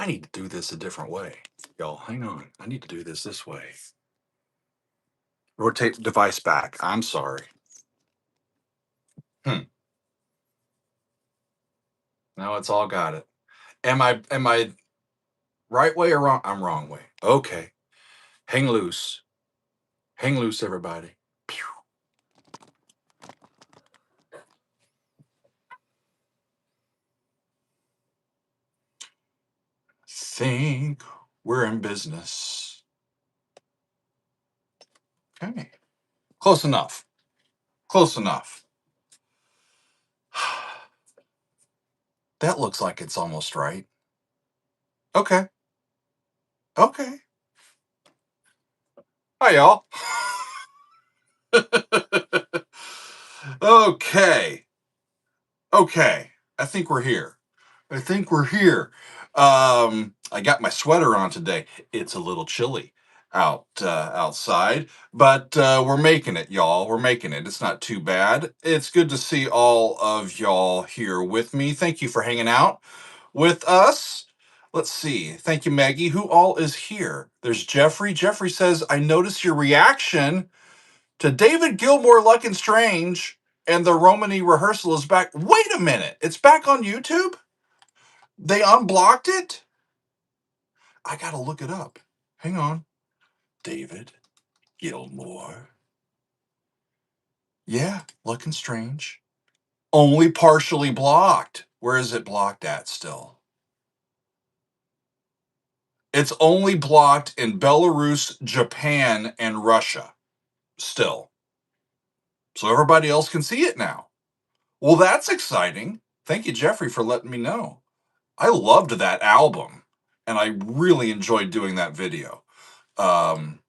I need to do this a different way. Y'all, hang on. I need to do this way. Rotate device back. I'm sorry. Now it's all got it. Am I right way or wrong? I'm wrong way. Okay. Hang loose. Hang loose, everybody. Pew. Think we're in business. Okay. Close enough. Close enough. That looks like it's almost right. Okay. Okay. Hi, y'all. Okay. Okay. I think we're here. I think we're here. I got my sweater on today. It's a little chilly outside, but we're making it, y'all. We're making it. It's not too bad. It's good to see all of y'all here with me. Thank you for hanging out with us. Let's see. Thank you, Maggie. Who all is here? There's Jeffrey. Jeffrey says, I noticed your reaction to David Gilmour, Luck and Strange, and the Romany rehearsal is back. Wait a minute. It's back on YouTube? They unblocked it? I gotta look it up. Hang on. David Gilmour. Yeah, Luck and Strange. Only partially blocked. Where is it blocked at still? It's only blocked in Belarus, Japan, and Russia. Still. So everybody else can see it now. Well, that's exciting. Thank you, Jeffrey, for letting me know. I loved that album, and I really enjoyed doing that video.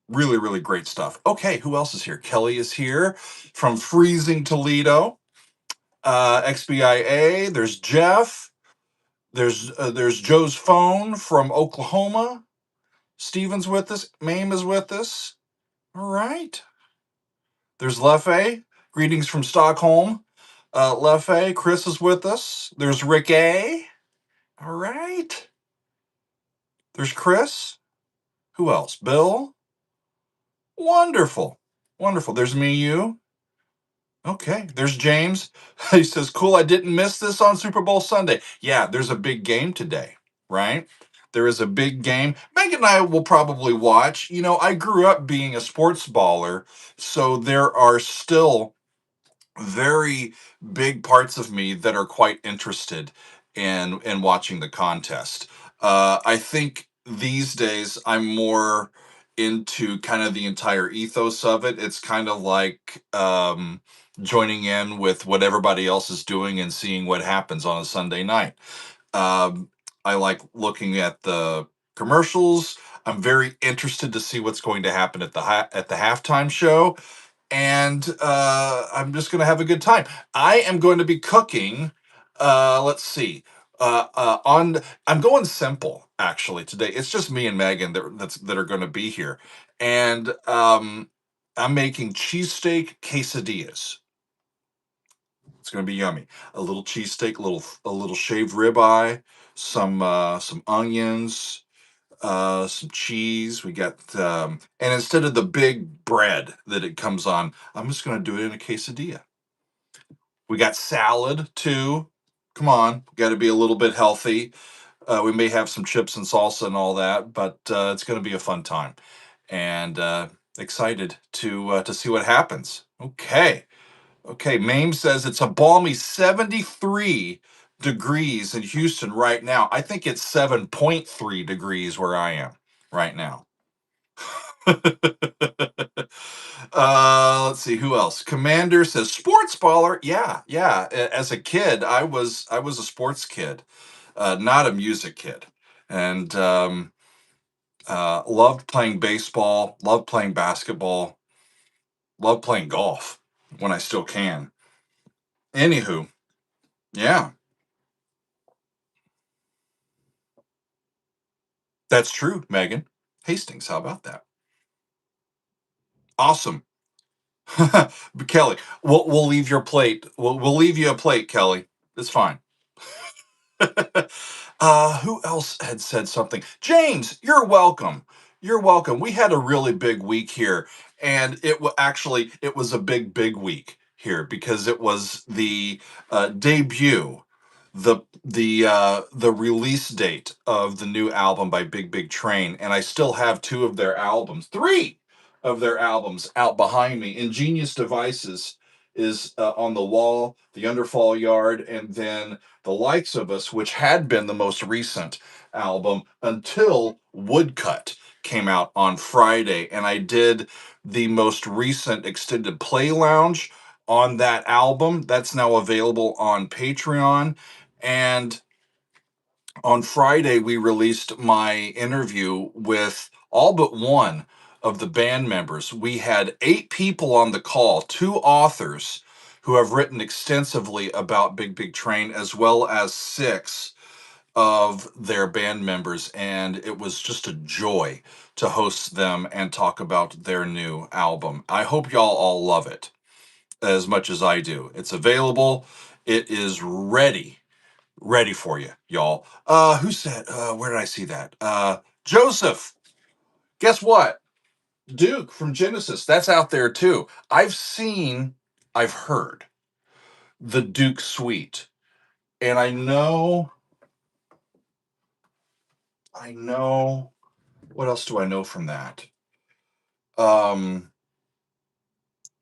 Really, really great stuff. Okay, who else is here? Kelly is here from Freezing Toledo. XBIA. There's Jeff. There's Joe's Phone from Oklahoma. Steven's with us. Mame is with us. All right. There's Leffe. Greetings from Stockholm. Leffe. Chris is with us. There's Rick A. All right. There's Chris. Who else? Bill. Wonderful. Wonderful. There's me, you. Okay. There's James. He says, cool. I didn't miss this on Super Bowl Sunday. Yeah, there's a big game today, right? There is a big game. Meg and I will probably watch. You know, I grew up being a sports baller, so there are still very big parts of me that are quite interested in watching the contest. I think these days I'm more into kind of the entire ethos of it. It's kind of like joining in with what everybody else is doing and seeing what happens on a Sunday night. I like looking at the commercials. I'm very interested to see what's going to happen at at the halftime show, and I'm just going to have a good time. I am going to be cooking. Let's see. On I'm going simple actually today. It's just me and Megan that are going to be here, and I'm making cheesesteak quesadillas. It's going to be yummy. A little cheesesteak, a little shaved ribeye, some onions, some cheese. We got, and instead of the big bread that it comes on, I'm just going to do it in a quesadilla. We got salad too. Come on, got to be a little bit healthy. We may have some chips and salsa and all that, but it's going to be a fun time, and excited to see what happens. Okay. Okay, Mame says it's a balmy 73 degrees in Houston right now. I think it's 7.3 degrees where I am right now. Let's see who else. Commander says sports baller. Yeah, yeah. As a kid, I was a sports kid, not a music kid, and loved playing baseball, loved playing basketball, loved playing golf when I still can. Anywho, yeah. That's true, Megan. Hastings, how about that? Awesome. Kelly, we'll leave your plate. We'll leave you a plate, Kelly. It's fine. Who else had said something? James, you're welcome. You're welcome. We had a really big week here, and it was a big week here because it was the debut, the release date of the new album by Big Train, and I still have three of their albums out behind me. Ingenious Devices is on the wall, the Underfall Yard, and then the Likes of Us, which had been the most recent album until Woodcut came out on Friday. And I did the most recent extended play lounge on that album. That's now available on Patreon. And on Friday, we released my interview with all but one of the band members. We had 8 people on the call, 2 authors who have written extensively about Big Train, as well as 6 of their band members. And it was just a joy to host them and talk about their new album. I hope y'all all love it as much as I do. It's available, it is ready for you, y'all. Who said, where did I see that? Joseph, guess what? Duke from Genesis, that's out there too. I've heard the Duke Suite, and I know, what else do I know from that? Um,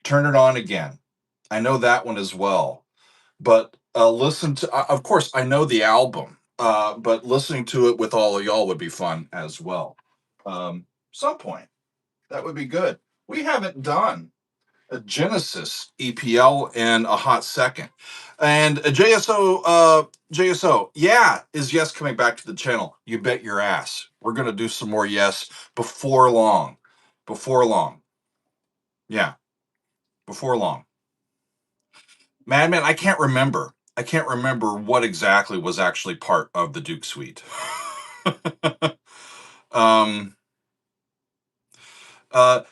Turn It On Again. I know that one as well. But listen to, of course, I know the album, but listening to it with all of y'all would be fun as well. Some point. That would be good. We haven't done a Genesis EPL in a hot second. And a JSO, yeah, is Yes coming back to the channel? You bet your ass. We're going to do some more Yes before long. Before long. Yeah, before long. Madman, I can't remember. I can't remember what exactly was actually part of the Duke Suite. um,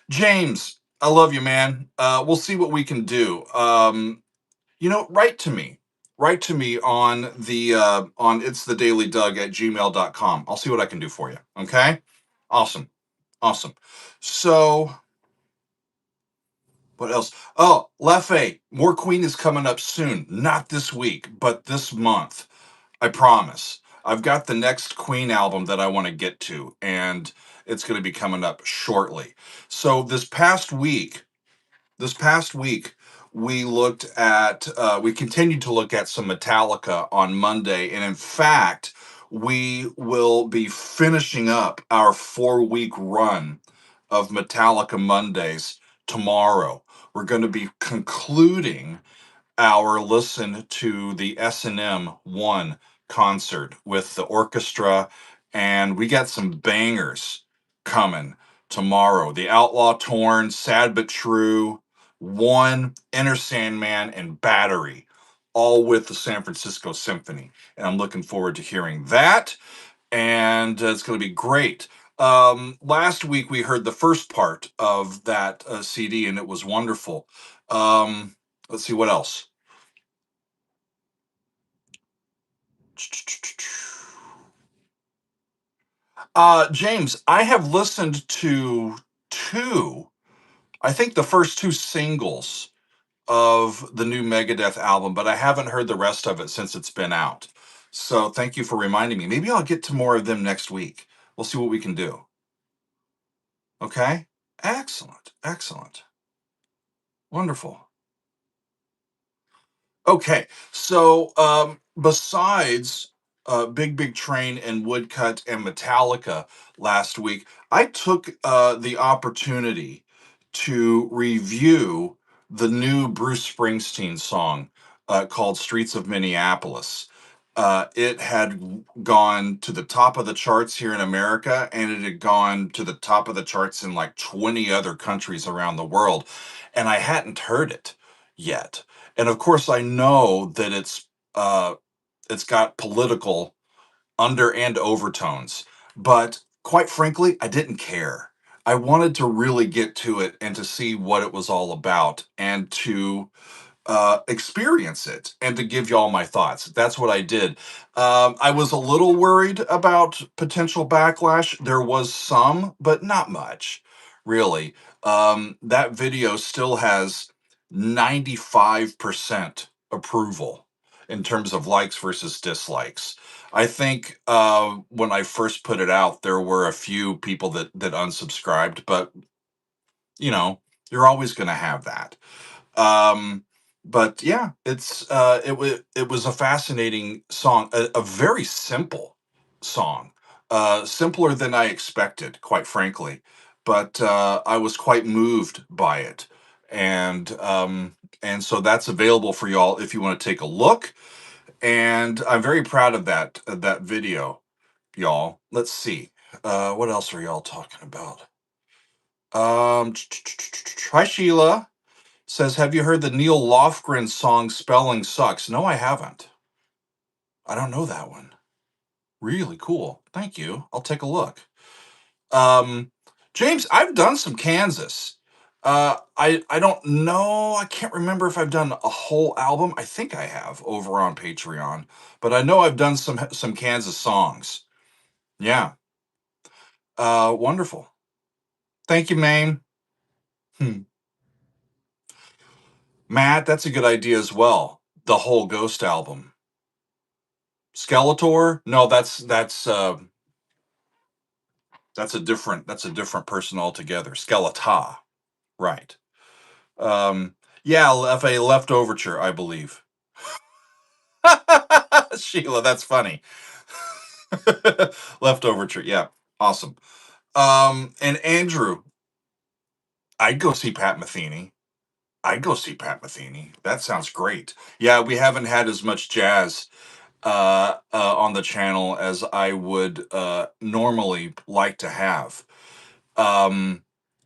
James, I love you, man. We'll see what we can do. Write to me. Write to me on the on it's the daily Doug at gmail.com. I'll see what I can do for you. Okay? Awesome. Awesome. So what else? Oh, Leffe, more Queen is coming up soon. Not this week, but this month. I promise. I've got the next Queen album that I want to get to, and it's going to be coming up shortly. So this past week, we continued to look at some Metallica on Monday, and in fact, we will be finishing up our 4-week run of Metallica Mondays tomorrow. We're going to be concluding our listen to the S&M 1 concert with the orchestra, and we got some bangers coming tomorrow. The Outlaw Torn, Sad But True, One, Enter Sandman, and Battery, all with the San Francisco Symphony. And I'm looking forward to hearing that, and it's going to be great. Last week we heard the first part of that CD, and it was wonderful. Let's see what else. James, I have listened to two, I think the first 2 singles of the new Megadeth album, but I haven't heard the rest of it since it's been out. So thank you for reminding me. Maybe I'll get to more of them next week. We'll see what we can do. Okay? Excellent. Excellent. Wonderful. Okay, so besides Big Train and Woodcut and Metallica last week, I took the opportunity to review the new Bruce Springsteen song called Streets of Minneapolis. It had gone to the top of the charts here in America, and it had gone to the top of the charts in like 20 other countries around the world, and I hadn't heard it yet. And of course, I know that it's got political under and overtones, but quite frankly, I didn't care. I wanted to really get to it and to see what it was all about, and to experience it and to give y'all my thoughts. That's what I did. I was a little worried about potential backlash. There was some, but not much, really. That video still has 95% approval in terms of likes versus dislikes. I think when I first put it out, there were a few people that unsubscribed, but you know, you're always going to have that. Um, but yeah, it was a fascinating song, a very simple song, simpler than I expected, quite frankly. But I was quite moved by it, and so that's available for y'all if you want to take a look. And I'm very proud of that video, y'all. Let's see, what else are y'all talking about? Hi Sheila. Says, have you heard the Neil Lofgren song Spelling Sucks? No, I haven't. I don't know that one. Really cool. Thank you. I'll take a look. Um, James, I've done some Kansas. I don't know. I can't remember if I've done a whole album. I think I have over on Patreon, but I know I've done some Kansas songs. Yeah. Wonderful. Thank you, Mame. Hmm. Matt, that's a good idea as well. The whole Ghost album. Skeletor? No, that's a different person altogether. Skeleta, right? Um, yeah, a leftoverture, I believe. Sheila, that's funny. Leftoverture, yeah, awesome. And Andrew, I'd go see Pat Metheny. I'd go see Pat Metheny. That sounds great. Yeah, we haven't had as much jazz on the channel as I would normally like to have. Um,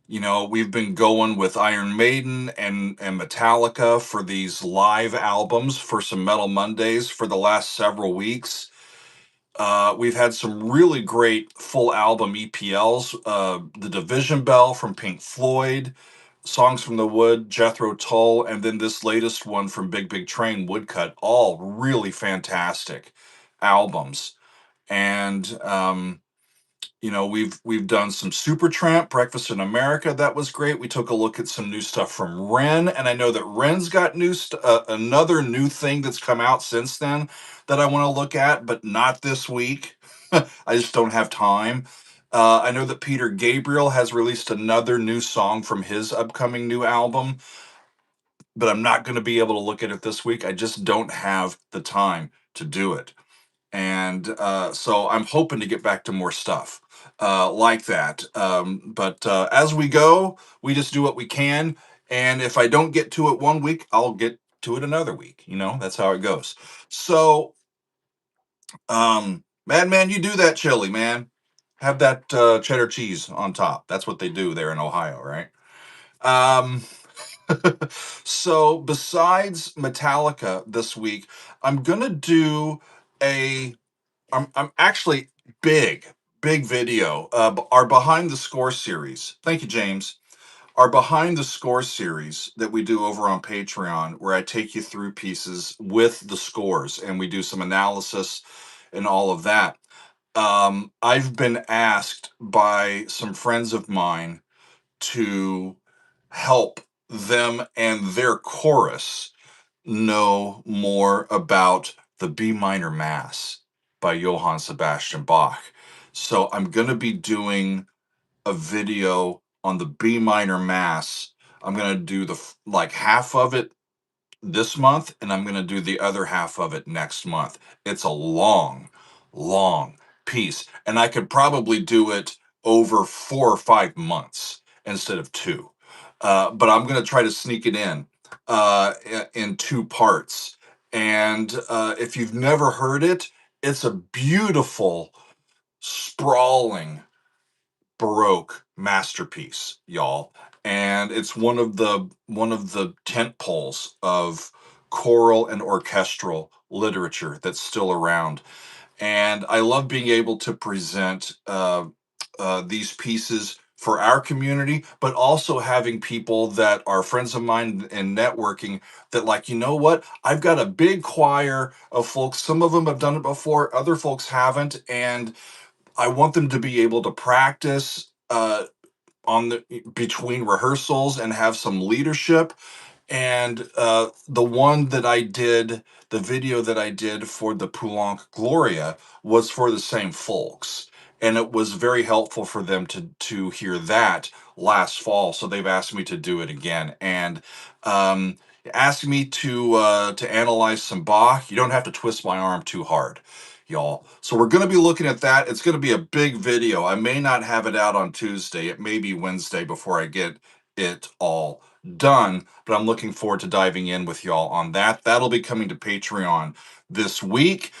we've been going with Iron Maiden and Metallica for these live albums for some Metal Mondays for the last several weeks. We've had some really great full album EPLs. The Division Bell from Pink Floyd, Songs from the Wood, Jethro Tull, and then this latest one from Big Big Train, Woodcut. All really fantastic albums. And we've done some Supertramp, Breakfast in America. That was great. We took a look at some new stuff from Ren, and I know that Ren's got another new thing that's come out since then that I want to look at, but not this week. I just don't have time. I know that Peter Gabriel has released another new song from his upcoming new album, but I'm not going to be able to look at it this week. I just don't have the time to do it. And so I'm hoping to get back to more stuff like that. But as we go, we just do what we can. And if I don't get to it one week, I'll get to it another week. That's how it goes. So, Madman, you do that chili, man. Have that cheddar cheese on top. That's what they do there in Ohio, right? Um, so, besides Metallica this week, I'm going to do a I'm actually big video. Our behind the score series. Thank you, James. Our behind the score series that we do over on Patreon, where I take you through pieces with the scores and we do some analysis and all of that. I've been asked by some friends of mine to help them and their chorus know more about the B minor Mass by Johann Sebastian Bach. So I'm going to be doing a video on the B minor Mass. I'm going to do like half of it this month, and I'm going to do the other half of it next month. It's a long piece, and I could probably do it over 4 or 5 months instead of two. But I'm going to try to sneak it in two parts. And if you've never heard it, it's a beautiful, sprawling Baroque masterpiece, y'all. And it's one of the tent poles of choral and orchestral literature that's still around. And I love being able to present these pieces for our community, but also having people that are friends of mine and networking that, like, you know what? I've got a big choir of folks. Some of them have done it before, other folks haven't. And I want them to be able to practice on the between rehearsals and have some leadership. And the one that I did, the video that I did for the Poulenc Gloria was for the same folks. And it was very helpful for them to hear that last fall. So they've asked me to do it again. And um, asked me to analyze some Bach. You don't have to twist my arm too hard, y'all. So we're going to be looking at that. It's going to be a big video. I may not have it out on Tuesday. It may be Wednesday before I get it all done, but I'm looking forward to diving in with y'all on that. That'll be coming to Patreon this week.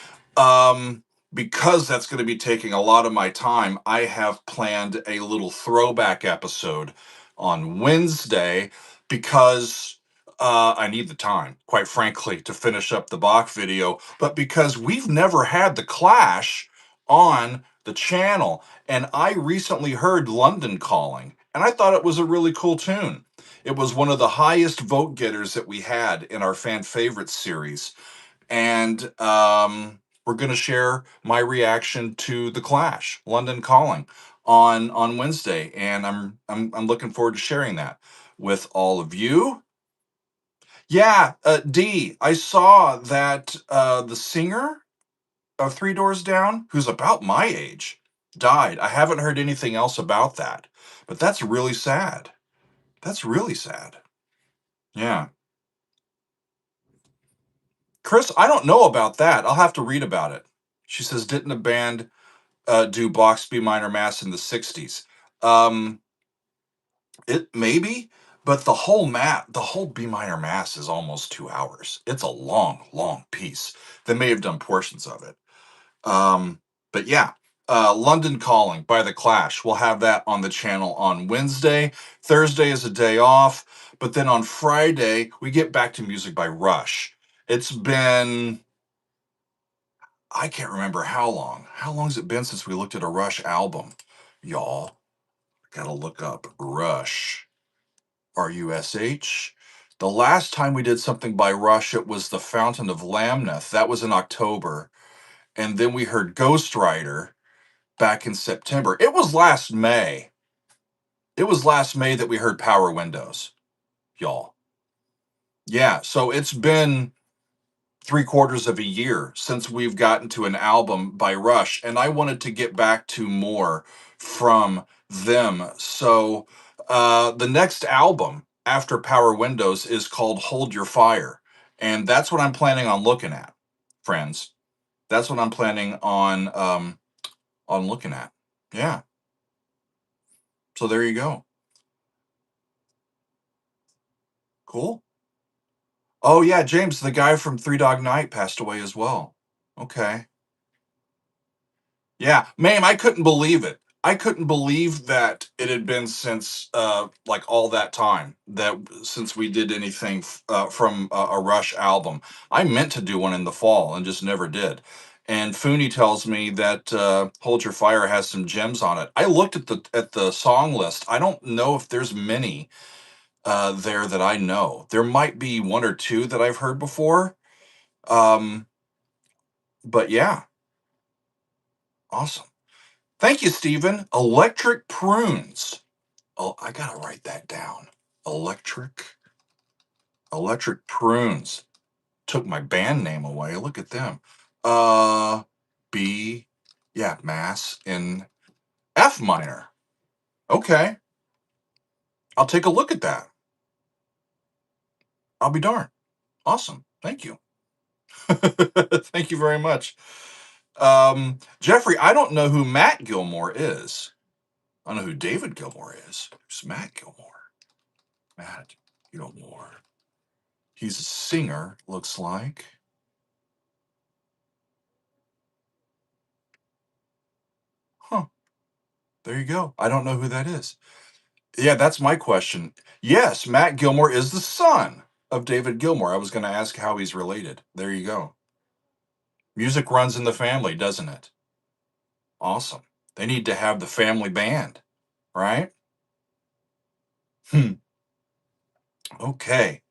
Because that's going to be taking a lot of my time, I have planned a little throwback episode on Wednesday because I need the time, quite frankly, to finish up the Bach video, but because we've never had the Clash on the channel. And I recently heard London Calling, and I thought it was a really cool tune. It was one of the highest vote getters that we had in our fan favorites series. And we're going to share my reaction to the Clash, London Calling, on Wednesday, and I'm looking forward to sharing that with all of you. Yeah, D, I saw that the singer of Three Doors Down, who's about my age, died. I haven't heard anything else about that, but that's really sad. That's really sad. Yeah. Chris, I don't know about that. I'll have to read about it. She says, didn't a band do Bach's B minor mass in the 60s? Um, it maybe, but the whole B minor mass is almost 2 hours. It's a long, long piece. They may have done portions of it. But yeah, London Calling by The Clash. We'll have that on the channel on Wednesday. Thursday is a day off, but then on Friday, we get back to music by Rush. It's been, I can't remember how long. How long has it been since we looked at a Rush album? Y'all, gotta look up Rush. Rush. The last time we did something by Rush, it was The Fountain of Lamneth. That was in October. And then we heard Ghost Rider back in September. It was last May. It was last May that we heard Power Windows, y'all. Yeah, so it's been 3/4 of a year since we've gotten to an album by Rush, and I wanted to get back to more from them. So the next album after Power Windows is called Hold Your Fire, and that's what I'm planning on looking at, friends. That's what I'm planning on looking at. Yeah. So there you go. Cool. Oh yeah, James, the guy from Three Dog Night passed away as well. Okay. Yeah, ma'am, I couldn't believe it. I couldn't believe that it had been since like all that time that since we did anything from a Rush album. I meant to do one in the fall and just never did. And Fooney tells me that Hold Your Fire has some gems on it. I looked at the song list. I don't know if there's many there that I know. There might be one or two that I've heard before. Um, but yeah, awesome. Thank you, Stephen. Electric Prunes. Oh, I gotta write that down. Electric, Electric Prunes. Took my band name away. Look at them. Uh, B, yeah, Mass in F minor. Okay, I'll take a look at that. I'll be darned. Awesome. Thank you. Thank you very much. Jeffrey, I don't know who Matt Gilmore is. I don't know who David Gilmore is. Who's Matt Gilmore? Matt Gilmore. He's a singer, looks like. Huh. There you go. I don't know who that is. Yeah, that's my question. Yes, Matt Gilmore is the son of David Gilmore. I was going to ask how he's related. There you go. Music runs in the family, doesn't it? Awesome. They need to have the family band, right? Hmm. Okay.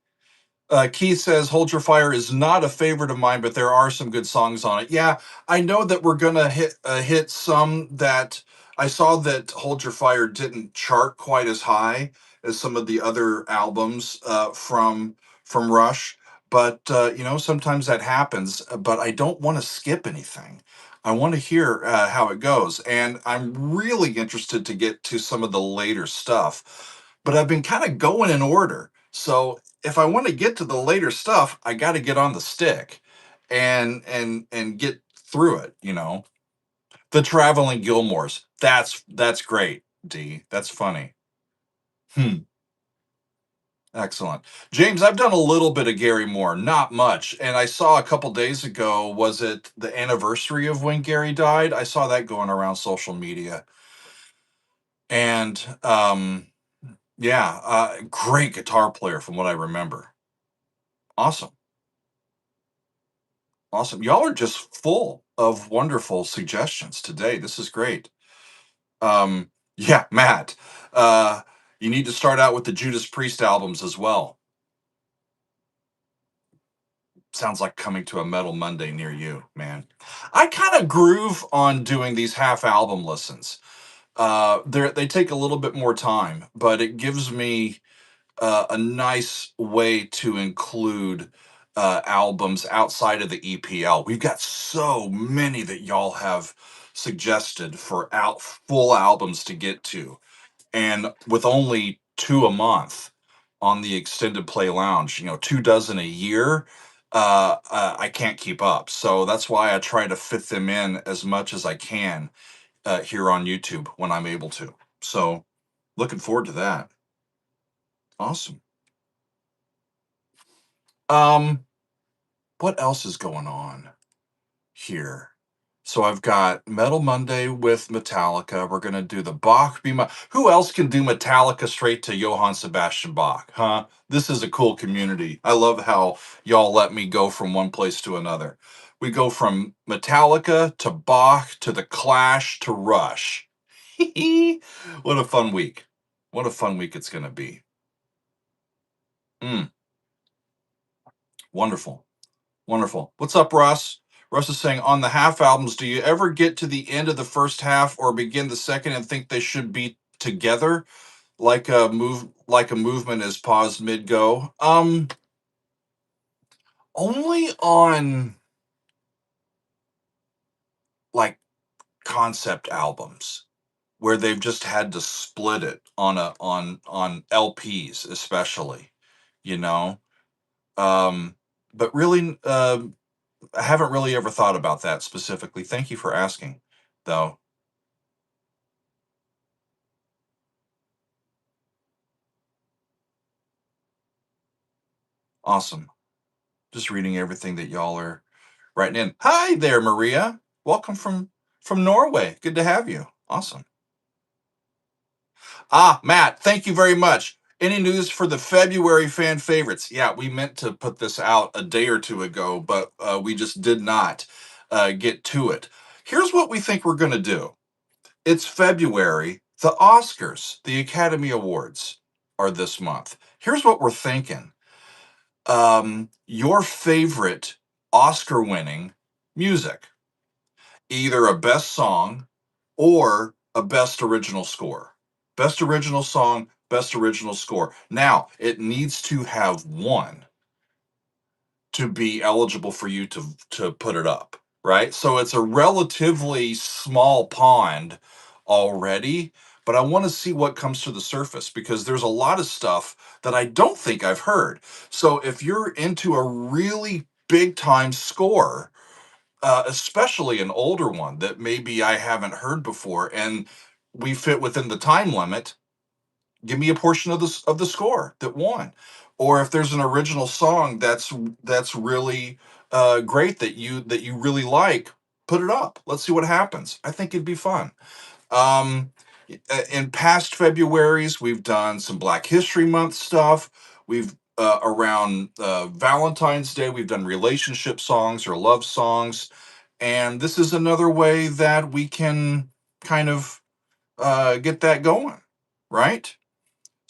Keith says "Hold Your Fire" is not a favorite of mine, but there are some good songs on it. Yeah, I know that we're gonna hit some that I saw that "Hold Your Fire" didn't chart quite as high as some of the other albums from Rush, but sometimes that happens. But I don't want to skip anything. I want to hear how it goes, and I'm really interested to get to some of the later stuff. But I've been kind of going in order, so if I want to get to the later stuff, I got to get on the stick and get through it. The Traveling Gilmores. That's great, D. That's funny. Hmm. Excellent. James, I've done a little bit of Gary Moore, not much. And I saw a couple days ago, was it the anniversary of when Gary died? I saw that going around social media. And yeah, great guitar player from what I remember. Awesome. Awesome. Y'all are just full of wonderful suggestions today. This is great. Yeah, Matt. Uh, you need to start out with the Judas Priest albums as well. Sounds like coming to a Metal Monday near you, man. I kind of groove on doing these half album listens. They take a little bit more time, but it gives me a nice way to include albums outside of the EPL. We've got so many that y'all have suggested for full albums to get to, and with only two a month on the extended play lounge, 2 dozen a year. I can't keep up, so that's why I try to fit them in as much as I can here on YouTube when I'm able to. So, looking forward to that. Awesome. Um, what else is going on here? So I've got Metal Monday with Metallica. We're gonna do the Bach B. Who else can do Metallica straight to Johann Sebastian Bach? Huh? This is a cool community. I love how y'all let me go from one place to another. We go from Metallica to Bach to the Clash to Rush. What a fun week! What a fun week it's gonna be. Mm, wonderful. Wonderful. What's up, Russ? Russ is saying on the half albums, do you ever get to the end of the first half or begin the second and think they should be together, like a movement is paused mid go? Only on like concept albums where they've just had to split it on LPs, especially, you know. Um, but really, I haven't really ever thought about that specifically. Thank you for asking, though. Awesome. Just reading everything that y'all are writing in. Hi there, Maria. Welcome from Norway. Good to have you. Awesome. Ah, Matt, thank you very much. Any news for the February fan favorites? Yeah, we meant to put this out a day or two ago, but we just did not get to it. Here's what we think we're going to do. It's February. The Oscars, the Academy Awards, are this month. Here's what we're thinking. Your favorite Oscar winning music, either a best song or a best original score. Best original song, best original score. Now, it needs to have one to be eligible for you to put it up, right? So it's a relatively small pond already, but I want to see what comes to the surface because there's a lot of stuff that I don't think I've heard. So if you're into a really big time score, especially an older one that maybe I haven't heard before, and we fit within the time limit, give me a portion of the score that won. Or if there's an original song that's really great that you really like, put it up. Let's see what happens. I think it'd be fun. Um, in past Februarys, we've done some Black History Month stuff. We've around Valentine's Day, we've done relationship songs or love songs, and this is another way that we can kind of get that going, right?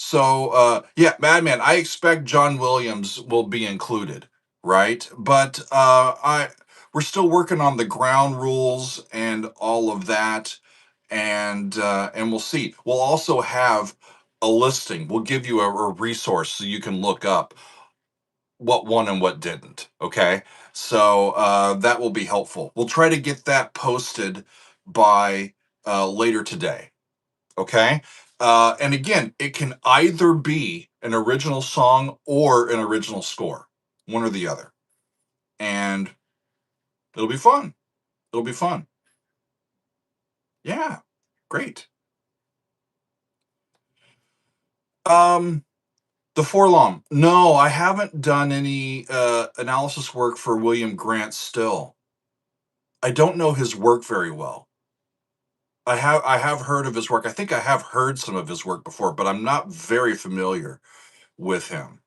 So yeah, Madman, I expect John Williams will be included, right? But I we're still working on the ground rules and all of that, and we'll see. We'll also have a listing. We'll give you a resource so you can look up what won and what didn't. Okay, so that will be helpful. We'll try to get that posted by later today. Okay. And again, it can either be an original song or an original score, one or the other. And it'll be fun. It'll be fun. Yeah. Great. Um, the Forlom. No, I haven't done any analysis work for William Grant still. I don't know his work very well. I have heard of his work. I think I have heard some of his work before, but I'm not very familiar with him.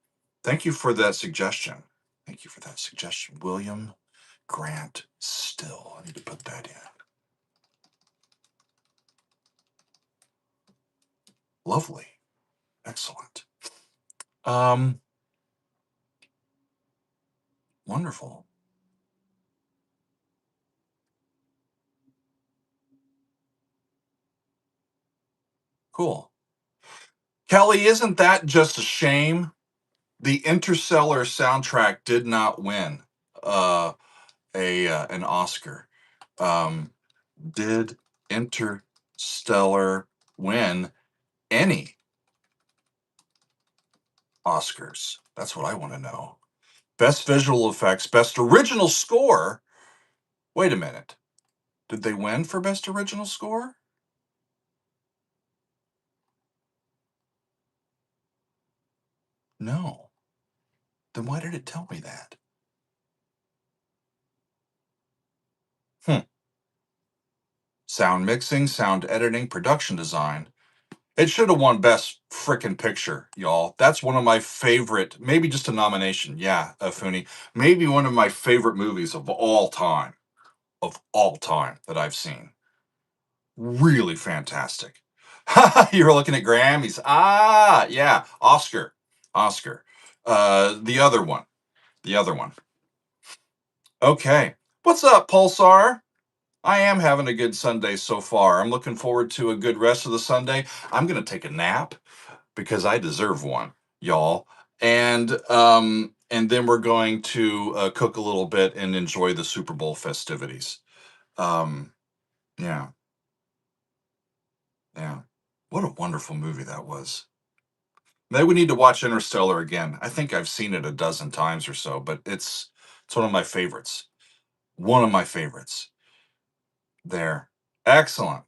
Thank you for that suggestion. Thank you for that suggestion. William Grant Still. I need to put that in. Lovely. Excellent. Um, Wonderful. Cool. Kelly, isn't that just a shame? The Interstellar soundtrack did not win uh, a an Oscar. Um, did Interstellar win any Oscars? That's what I want to know. Best visual effects, best original score. Wait a minute. Did they win for best original score? No. Then why did it tell me that? Hmm. Sound mixing, sound editing, production design. It should have won best frickin' picture, y'all. That's one of my favorite, maybe just a nomination. Yeah, Funi. Maybe one of my favorite movies of all time that I've seen. Really fantastic. You're looking at Grammys. Ah, yeah. Oscar. Oscar. The other one. The other one. Okay. What's up, Pulsar? I am having a good Sunday so far. I'm looking forward to a good rest of the Sunday. I'm going to take a nap because I deserve one, y'all. And then we're going to cook a little bit and enjoy the Super Bowl festivities. Um, yeah, yeah. What a wonderful movie that was. Maybe we need to watch Interstellar again. I think I've seen it a dozen times or so, but it's one of my favorites. One of my favorites. There. Excellent.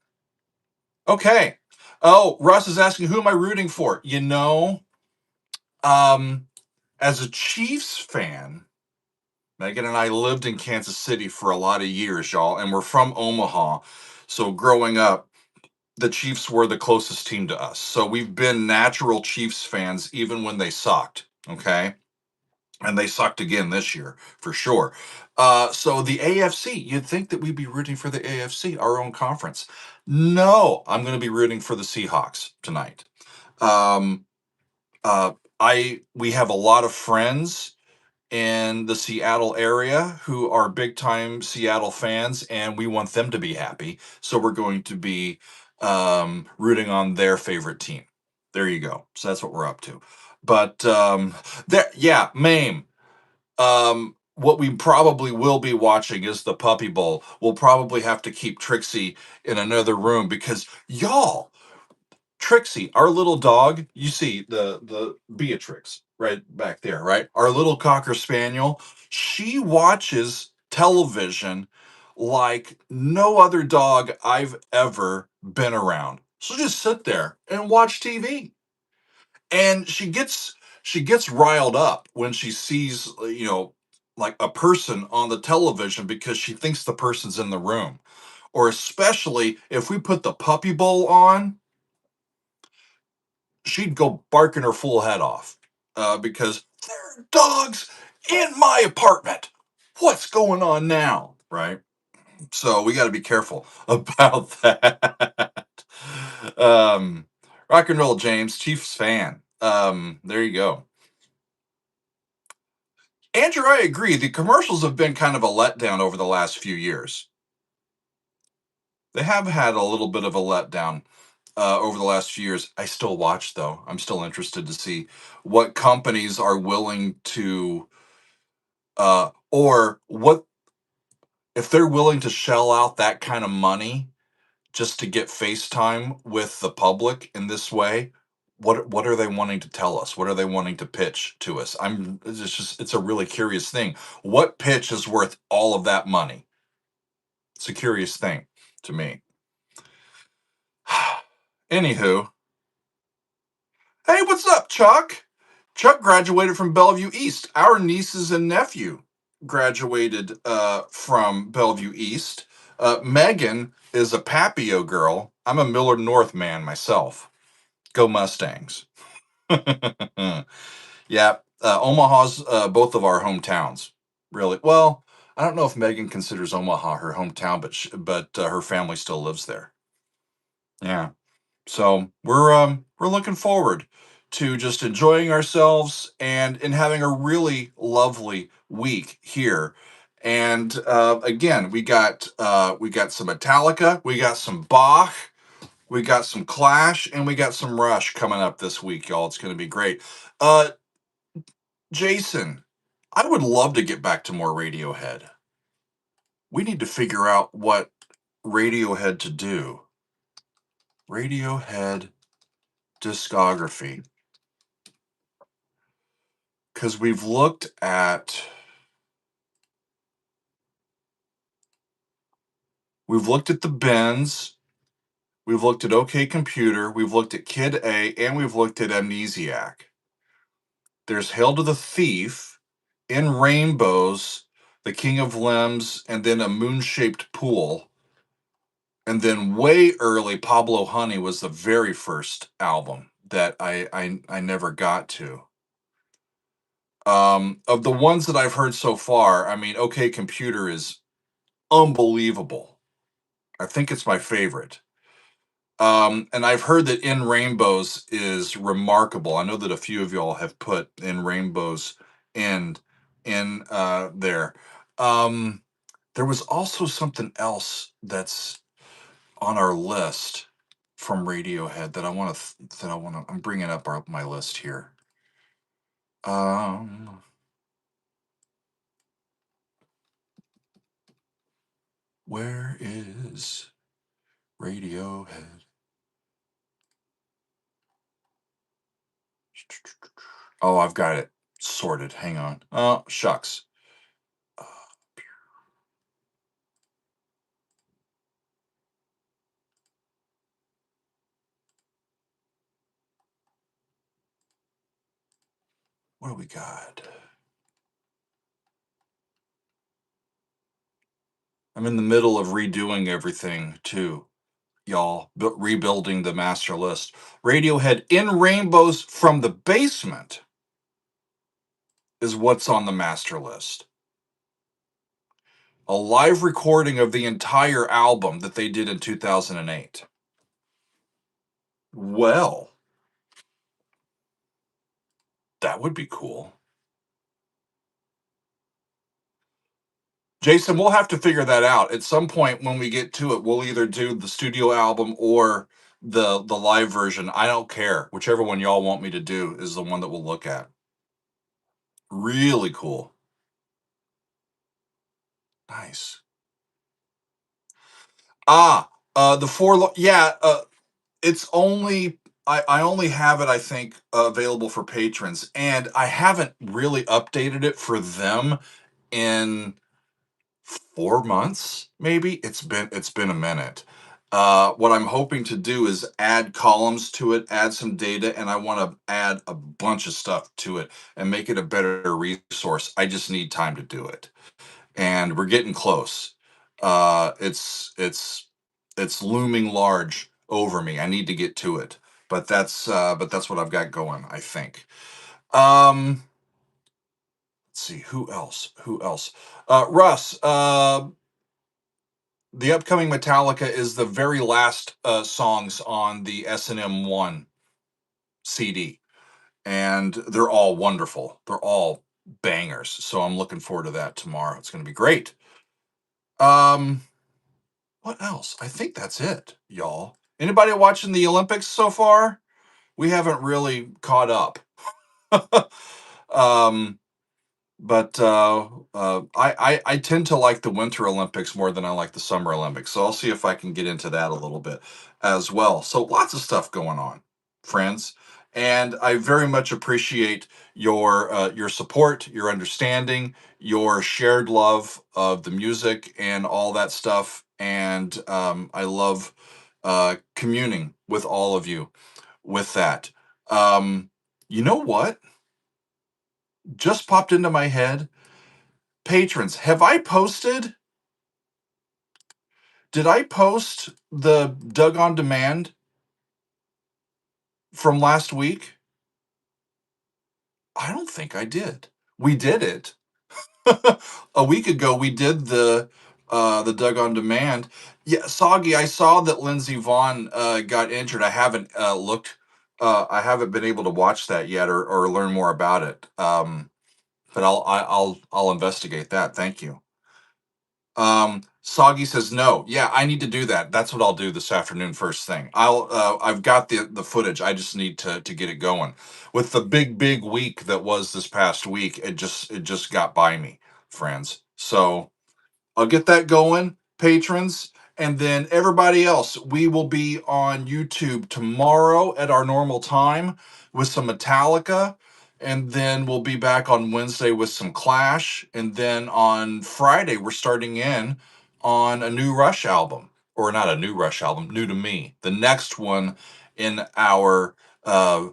Okay. Oh, Russ is asking, who am I rooting for? Um, as a Chiefs fan, Megan and I lived in Kansas City for a lot of years, y'all, and we're from Omaha. So growing up, the Chiefs were the closest team to us. So we've been natural Chiefs fans even when they sucked. Okay. And they sucked again this year for sure. So the AFC, you'd think that we'd be rooting for the AFC, our own conference. No, I'm going to be rooting for the Seahawks tonight. Um, I we have a lot of friends in the Seattle area who are big time Seattle fans, and we want them to be happy. So we're going to be rooting on their favorite team. There you go. So that's what we're up to. But there, yeah, Mame. What we probably will be watching is the Puppy Bowl. We'll probably have to keep Trixie in another room because y'all, Trixie, our little dog, you see the Beatrix right back there, right? Our little cocker spaniel, she watches television like no other dog I've ever been around. She'll just sit there and watch TV. And she gets riled up when she sees, like a person on the television because she thinks the person's in the room. Or especially if we put the puppy bowl on, she'd go barking her full head off because there are dogs in my apartment. What's going on now? Right. So we got to be careful about that. um, Rock and roll, James, Chiefs fan. There you go. Andrew, I agree. The commercials have been kind of a letdown over the last few years. They have had a little bit of a letdown over the last few years. I still watch, though. I'm still interested to see what companies are willing to, or what if they're willing to shell out that kind of money just to get FaceTime with the public in this way. What are they wanting to tell us? What are they wanting to pitch to us? It's a really curious thing. What pitch is worth all of that money? It's a curious thing to me. Anywho, hey, what's up, Chuck? Chuck graduated from Bellevue East. Our nieces and nephew graduated from Bellevue East. Megan is a Papio girl. I'm a Millard North man myself. Go Mustangs. Yeah, Omaha's both of our hometowns. Really? Well, I don't know if Megan considers Omaha her hometown, but her family still lives there. Yeah. So we're looking forward to just enjoying ourselves and having a really lovely week here. And again, we got some Metallica, we got some Bach, we got some Clash, and we got some Rush coming up this week, y'all. It's going to be great. Uh, Jason, I would love to get back to more Radiohead. We need to figure out what Radiohead to do. Radiohead discography. Because we've looked at the Bends, we've looked at OK Computer, we've looked at Kid A, and we've looked at Amnesiac. There's Hail to the Thief, In Rainbows, The King of Limbs, and then A Moon-Shaped Pool. And then way early, Pablo Honey was the very first album that I never got to. Of the ones that I've heard so far, I mean, OK Computer is unbelievable. I think it's my favorite. And I've heard that In Rainbows is remarkable. I know that a few of y'all have put In Rainbows in there. Um, there was also something else that's on our list from Radiohead that I'm bringing up my list here. Where is Radiohead? Oh, I've got it sorted. Hang on. Oh, shucks. Uh, what do we got? I'm in the middle of redoing everything too, y'all. Rebuilding the master list. Radiohead In Rainbows from the Basement is what's on the master list. A live recording of the entire album that they did in 2008. Well, that would be cool. Jason, we'll have to figure that out. At some point when we get to it, we'll either do the studio album or the live version. I don't care. Whichever one y'all want me to do is the one that we'll look at. Really cool. Nice. The yeah, it's only I only have it, I think, available for patrons, and I haven't really updated it for them in 4 months, maybe. It's been a minute. What I'm hoping to do is add columns to it, add some data, and I want to add a bunch of stuff to it and make it a better resource. I just need time to do it, and we're getting close. It's looming large over me. I need to get to it, but that's what I've got going, I think. Let's see who else. Who else? Russ. The upcoming Metallica is the very last songs on the S&M one. CD, and they're all wonderful. They're all bangers. So I'm looking forward to that tomorrow. It's going to be great. Um, what else? I think that's it, y'all. Anybody watching the Olympics so far? We haven't really caught up. um, but I tend to like the Winter Olympics more than I like the Summer Olympics. So I'll see if I can get into that a little bit as well. So lots of stuff going on, friends, and I very much appreciate your support, your understanding, your shared love of the music and all that stuff. And I love communing with all of you with that. Um, you know what? Just popped into my head. Patrons, have I posted? Did I post the Doug on Demand from last week? I don't think I did. We did it a week ago. We did the Doug on Demand. Yeah, Soggy. I saw that Lindsey Vaughn got injured. I haven't looked. I haven't been able to watch that yet or learn more about it. But I'll investigate that. Thank you. Soggy says no. Yeah, I need to do that. That's what I'll do this afternoon, first thing. I've got the footage. I just need to get it going. With the big week that was this past week, it just got by me, friends. So I'll get that going, patrons. And then everybody else, we will be on YouTube tomorrow at our normal time with some Metallica. And then we'll be back on Wednesday with some Clash. And then on Friday, we're starting in on a new Rush album. Or not a new Rush album, new to me. The next one in uh,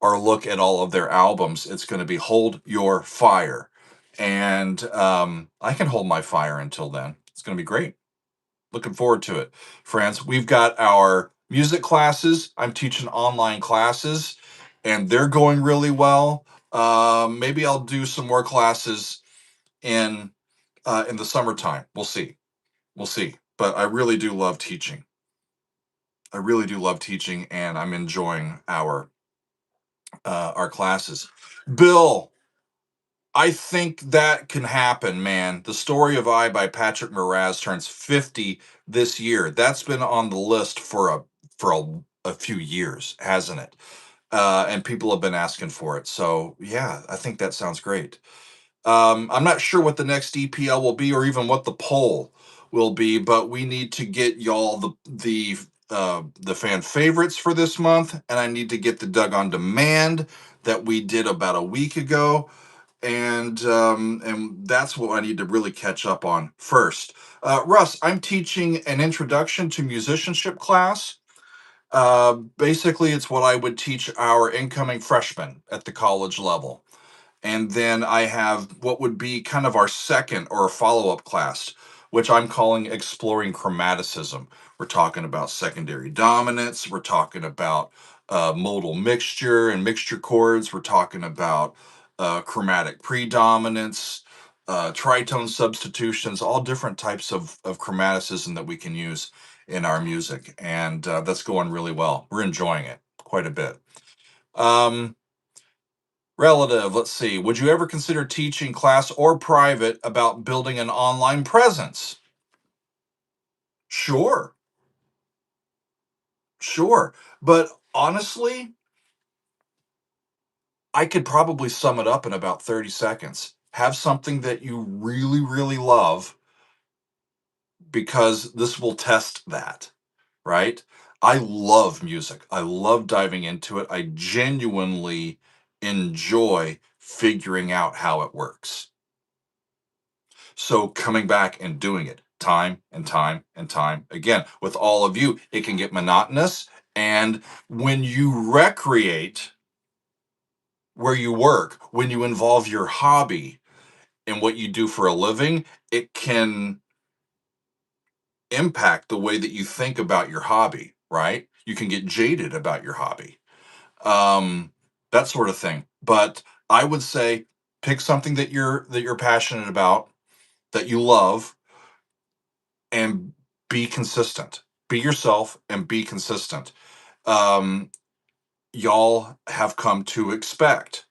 our look at all of their albums. It's going to be Hold Your Fire. And I can hold my fire until then. It's going to be great. Looking forward to it, friends. We've got our music classes. I'm teaching online classes, and they're going really well. Maybe I'll do some more classes in the summertime. We'll see. We'll see. But I really do love teaching. I really do love teaching, and I'm enjoying our classes. Bill, I think that can happen, man. The Story of I by Patrick Moraz turns 50 this year. That's been on the list for a few years, hasn't it? And people have been asking for it. So yeah, I think that sounds great. I'm not sure what the next EPL will be or even what the poll will be, but we need to get y'all the fan favorites for this month, and I need to get the Doug on Demand that we did about a week ago, and that's what I need to really catch up on first. Russ, I'm teaching an introduction to musicianship class. Basically, it's what I would teach our incoming freshmen at the college level. And then I have what would be kind of our second or follow up class, which I'm calling Exploring Chromaticism. We're talking about secondary dominance. We're talking about modal mixture and mixture chords. We're talking about chromatic predominance, tritone substitutions, all different types of chromaticism that we can use in our music. And that's going really well. We're enjoying it quite a bit. Um, Relative, let's see. Would you ever consider teaching class or private about building an online presence? Sure, sure. But honestly, I could probably sum it up in about 30 seconds. Have something that you really, really love because this will test that, right? I love music. I love diving into it. I genuinely enjoy figuring out how it works. So coming back and doing it time and time and time again with all of you, it can get monotonous. And when you recreate where you work, when you involve your hobby in what you do for a living, it can impact the way that you think about your hobby, right? You can get jaded about your hobby, um, that sort of thing. But I would say pick something that you're passionate about, that you love, and be consistent. Be yourself and be consistent. Um, y'all have come to expect.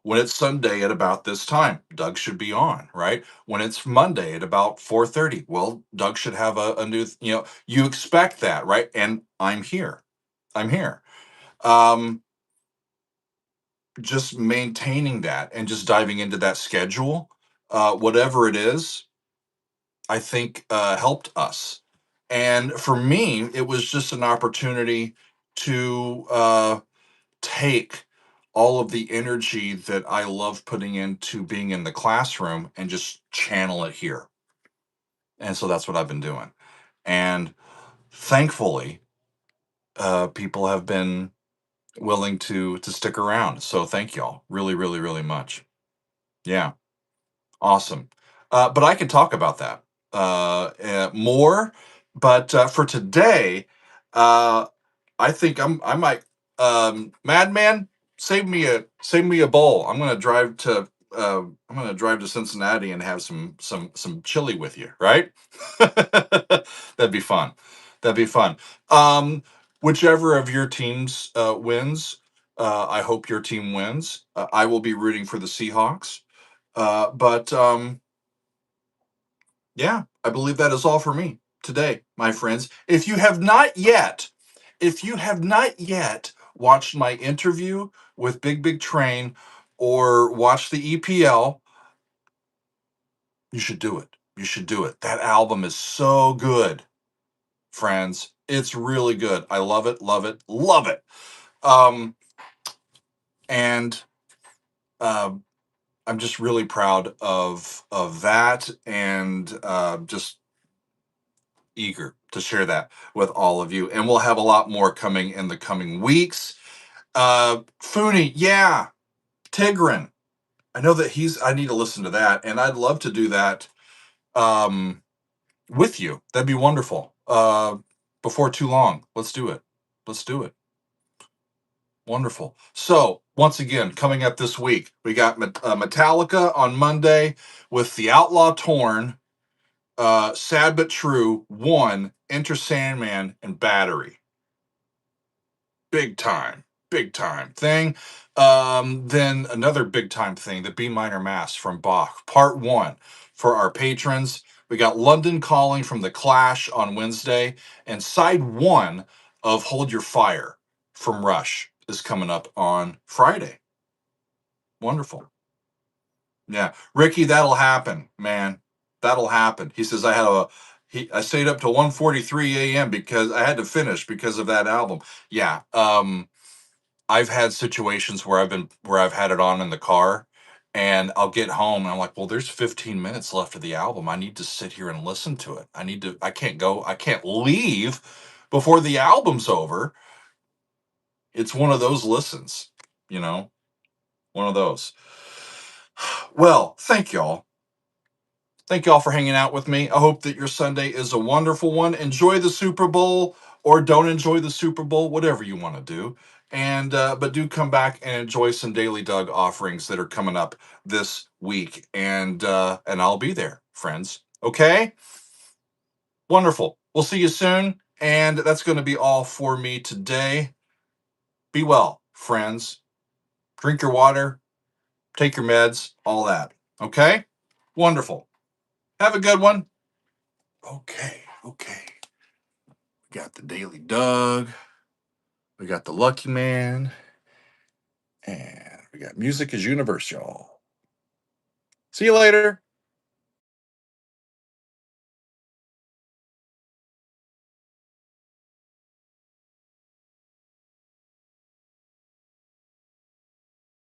When it's Sunday at about this time, Doug should be on, right? When it's Monday at about 4:30, well, Doug should have a new, you expect that, right? And I'm here. I'm here. Um, just maintaining that and just diving into that schedule, whatever it is, I think helped us. And for me, it was just an opportunity to take all of the energy that I love putting into being in the classroom and just channel it here. And so that's what I've been doing. And thankfully, people have been willing to stick around. So thank y'all really, really, really much. Yeah, awesome. But I could talk about that more. But for today, uh, I think I might Madman, save me a bowl. I'm gonna drive to Cincinnati and have some chili with you, right? That'd be fun. That'd be fun. Um, Whichever of your teams wins, I hope your team wins. I will be rooting for the Seahawks. But yeah, I believe that is all for me today, my friends. If you have not yet watched my interview with Big Big Train or watched the EPL, you should do it. You should do it. That album is so good, friends. It's really good. I love it, love it, love it. Um, and um I'm just really proud of that, and just eager to share that with all of you. And we'll have a lot more coming in the coming weeks. Fooney, yeah, Tigran. I know that I need to listen to that, and I'd love to do that um, with you. That'd be wonderful. Before too long. Let's do it. Let's do it. Wonderful. So, once again, coming up this week, we got Metallica on Monday with The Outlaw Torn, Sad But True, One, Enter Sandman, and Battery. Big time thing. Then another big time thing, the B minor Mass from Bach, part one for our patrons. We got London Calling from The Clash on Wednesday, and side one of Hold Your Fire from Rush is coming up on Friday. Wonderful. Yeah. Ricky, that'll happen, man. That'll happen. He says I stayed up to 1:43 a.m. because I had to finish because of that album. Yeah. I've had situations where I've had it on in the car, and I'll get home and I'm like, well, there's 15 minutes left of the album. I need to sit here and listen to it. I can't leave before the album's over. It's one of those listens, you know, one of those. Well, thank y'all. Thank y'all for hanging out with me. I hope that your Sunday is a wonderful one. Enjoy the Super Bowl or don't enjoy the Super Bowl, whatever you want to do. And but do come back and enjoy some Daily Doug offerings that are coming up this week. And I'll be there, friends. Okay? Wonderful. We'll see you soon. And that's going to be all for me today. Be well, friends. Drink your water, take your meds, all that. Okay? Wonderful. Have a good one. Okay, okay. We got the Daily Doug. We got the Lucky Man. And we got Music is Universe, y'all. See you later.